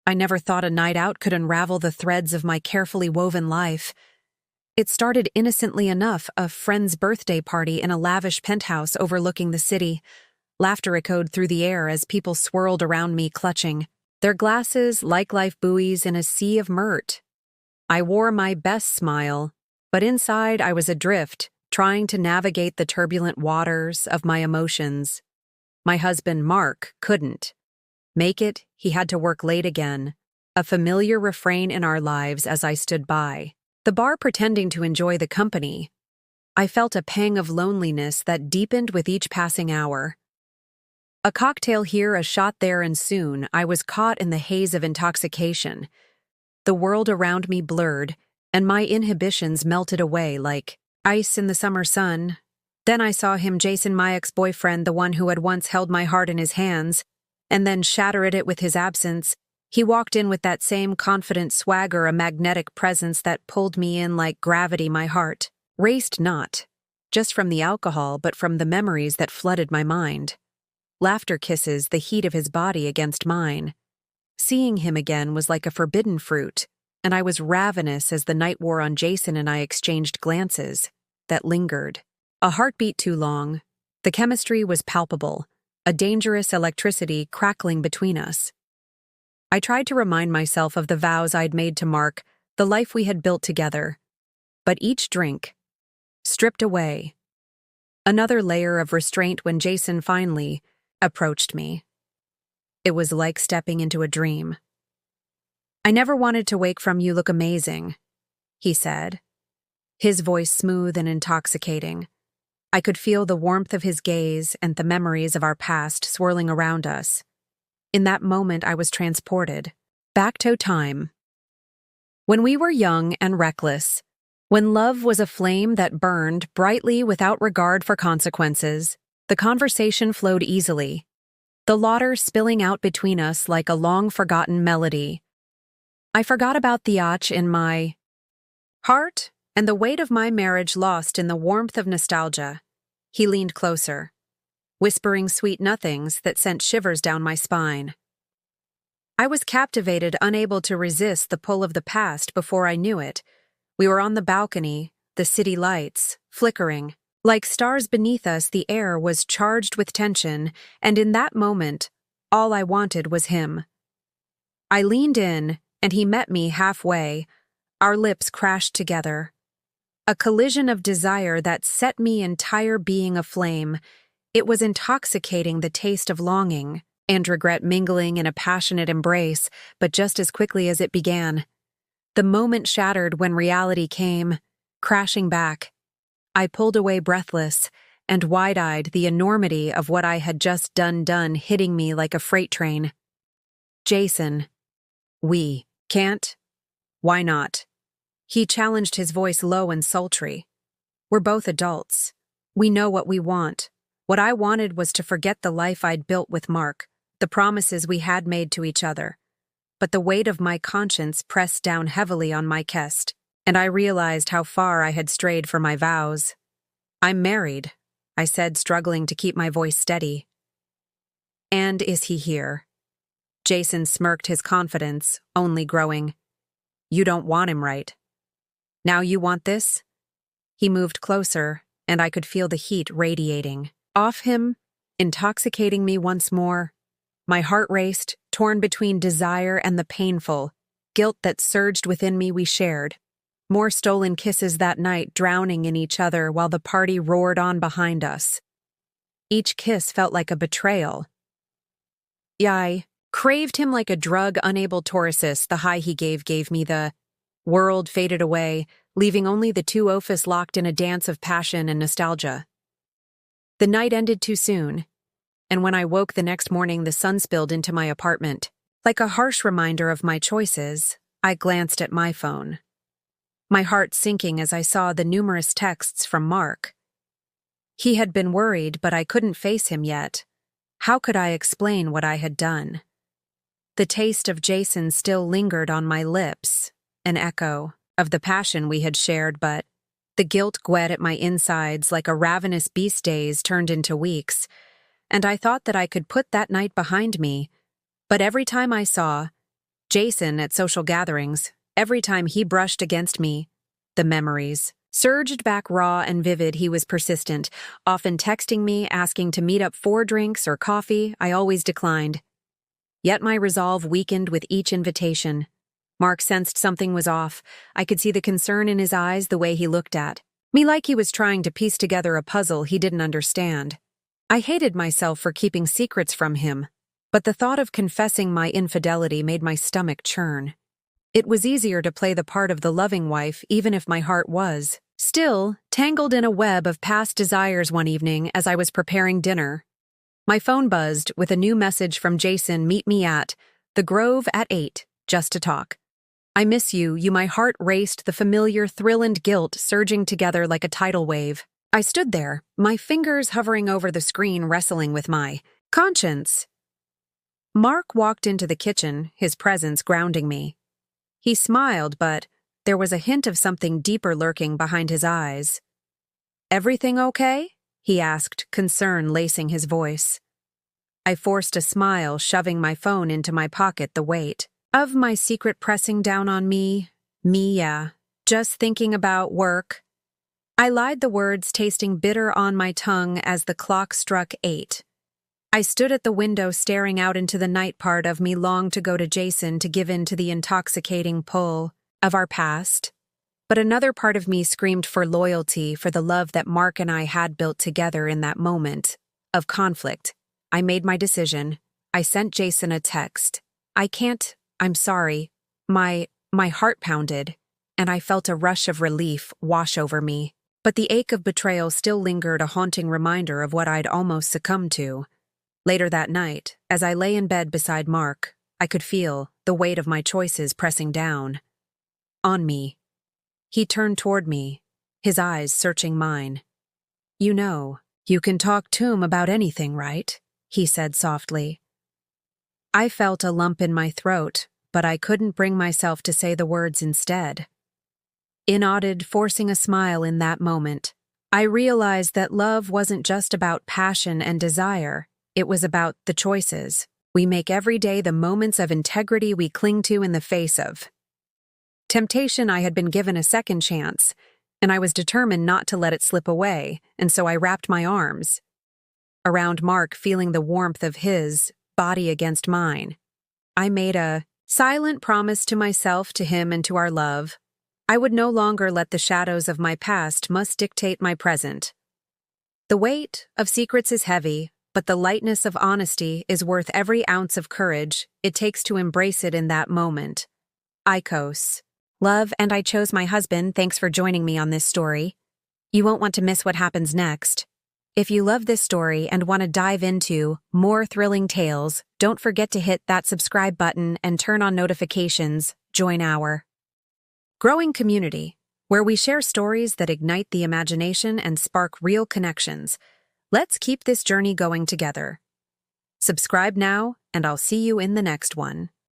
I never thought a night out could unravel the threads of my carefully woven life. It started innocently enough, a friend's birthday party in a lavish penthouse overlooking the city. Laughter echoed through the air as people swirled around me, clutching their glasses like life buoys in a sea of murk. I wore my best smile, but inside I was adrift, trying to navigate the turbulent waters of my emotions. My husband, Mark, couldn't make it. He had to work late again, a familiar refrain in our lives as I stood by the bar pretending to enjoy the company. I felt a pang of loneliness that deepened with each passing hour. A cocktail here, a shot there, and soon I was caught in the haze of intoxication. The world around me blurred, and my inhibitions melted away like ice in the summer sun. Then I saw him, Jason, my ex-boyfriend, the one who had once held my heart in his hands, and then shattered it with his absence. He walked in with that same confident swagger, a magnetic presence that pulled me in like gravity. My heart raced not just from the alcohol, but from the memories that flooded my mind. Laughter, kisses, the heat of his body against mine. Seeing him again was like a forbidden fruit, and I was ravenous as the night wore on. Jason and I exchanged glances that lingered. A heartbeat too long. The chemistry was palpable, a dangerous electricity crackling between us. I tried to remind myself of the vows I'd made to Mark, the life we had built together. But each drink stripped away another layer of restraint when Jason finally approached me. It was like stepping into a dream. "I never wanted to wake from. You look amazing," he said, his voice smooth and intoxicating. I could feel the warmth of his gaze and the memories of our past swirling around us. In that moment, I was transported back to time. When we were young and reckless, when love was a flame that burned brightly without regard for consequences, the conversation flowed easily, the laughter spilling out between us like a long-forgotten melody. I forgot about the ache in my heart and the weight of my marriage lost in the warmth of nostalgia. He leaned closer, whispering sweet nothings that sent shivers down my spine. I was captivated, unable to resist the pull of the past before I knew it. We were on the balcony, the city lights flickering. Like stars beneath us, the air was charged with tension, and in that moment, all I wanted was him. I leaned in, and he met me halfway. Our lips crashed together. A collision of desire that set me entire being aflame. It was intoxicating, the taste of longing and regret mingling in a passionate embrace, but just as quickly as it began. The moment shattered when reality came, crashing back. I pulled away breathless and wide-eyed, the enormity of what I had just done hitting me like a freight train. "Jason, we can't? Why not?" He challenged, his voice low and sultry. "We're both adults. We know what we want." What I wanted was to forget the life I'd built with Mark, the promises we had made to each other. But the weight of my conscience pressed down heavily on my chest, and I realized how far I had strayed from my vows. "I'm married," I said, struggling to keep my voice steady. "And is he here?" Jason smirked, his confidence only growing. "You don't want him, right? Now you want this?" He moved closer, and I could feel the heat radiating off him, intoxicating me once more. My heart raced, torn between desire and the painful guilt that surged within me. We shared more stolen kisses that night, drowning in each other while the party roared on behind us. Each kiss felt like a betrayal. I craved him like a drug, unable to resist. The high he gave me. The world faded away, leaving only the two of us locked in a dance of passion and nostalgia. The night ended too soon, and when I woke the next morning, the sun spilled into my apartment. Like a harsh reminder of my choices, I glanced at my phone, my heart sinking as I saw the numerous texts from Mark. He had been worried, but I couldn't face him yet. How could I explain what I had done? The taste of Jason still lingered on my lips, an echo of the passion we had shared, but the guilt gwed at my insides like a ravenous beast. Days turned into weeks, and I thought that I could put that night behind me. But every time I saw Jason at social gatherings, every time he brushed against me, the memories surged back raw and vivid. He was persistent, often texting me, asking to meet up for drinks or coffee. I always declined. Yet my resolve weakened with each invitation. Mark sensed something was off. I could see the concern in his eyes, the way he looked at me like he was trying to piece together a puzzle he didn't understand. I hated myself for keeping secrets from him, but the thought of confessing my infidelity made my stomach churn. It was easier to play the part of the loving wife, even if my heart was still tangled in a web of past desires. One evening, as I was preparing dinner, my phone buzzed with a new message from Jason. Meet me at the Grove at 8, just to talk. I miss you. My heart raced, the familiar thrill and guilt surging together like a tidal wave. I stood there, my fingers hovering over the screen, wrestling with my conscience. Mark walked into the kitchen, his presence grounding me. He smiled, but there was a hint of something deeper lurking behind his eyes. "Everything okay?" he asked, concern lacing his voice. I forced a smile, shoving my phone into my pocket, the weight of my secret pressing down on me. Yeah, just thinking about work. I lied, the words tasting bitter on my tongue as the clock struck 8. I stood at the window staring out into the night. Part of me longed to go to Jason, to give in to the intoxicating pull of our past. But another part of me screamed for loyalty, for the love that Mark and I had built together. In that moment of conflict, I made my decision. I sent Jason a text. I'm sorry. My heart pounded, and I felt a rush of relief wash over me. But the ache of betrayal still lingered, a haunting reminder of what I'd almost succumbed to. Later that night, as I lay in bed beside Mark, I could feel the weight of my choices pressing down on me. He turned toward me, his eyes searching mine. "You know, you can talk to him about anything, right?" he said softly. I felt a lump in my throat, but I couldn't bring myself to say the words instead. Nodded, forcing a smile. In that moment, I realized that love wasn't just about passion and desire. It was about the choices we make every day, the moments of integrity we cling to in the face of temptation. I had been given a second chance, and I was determined not to let it slip away, and so I wrapped my arms around Mark, feeling the warmth of his body against mine. I made a silent promise to myself, to him, and to our love. I would no longer let the shadows of my past must dictate my present. The weight of secrets is heavy, but the lightness of honesty is worth every ounce of courage it takes to embrace it in that moment. Icos. Love, and I chose my husband. Thanks for joining me on this story. You won't want to miss what happens next. If you love this story and want to dive into more thrilling tales, don't forget to hit that subscribe button and turn on notifications. Join our growing community, where we share stories that ignite the imagination and spark real connections. Let's keep this journey going together. Subscribe now, and I'll see you in the next one.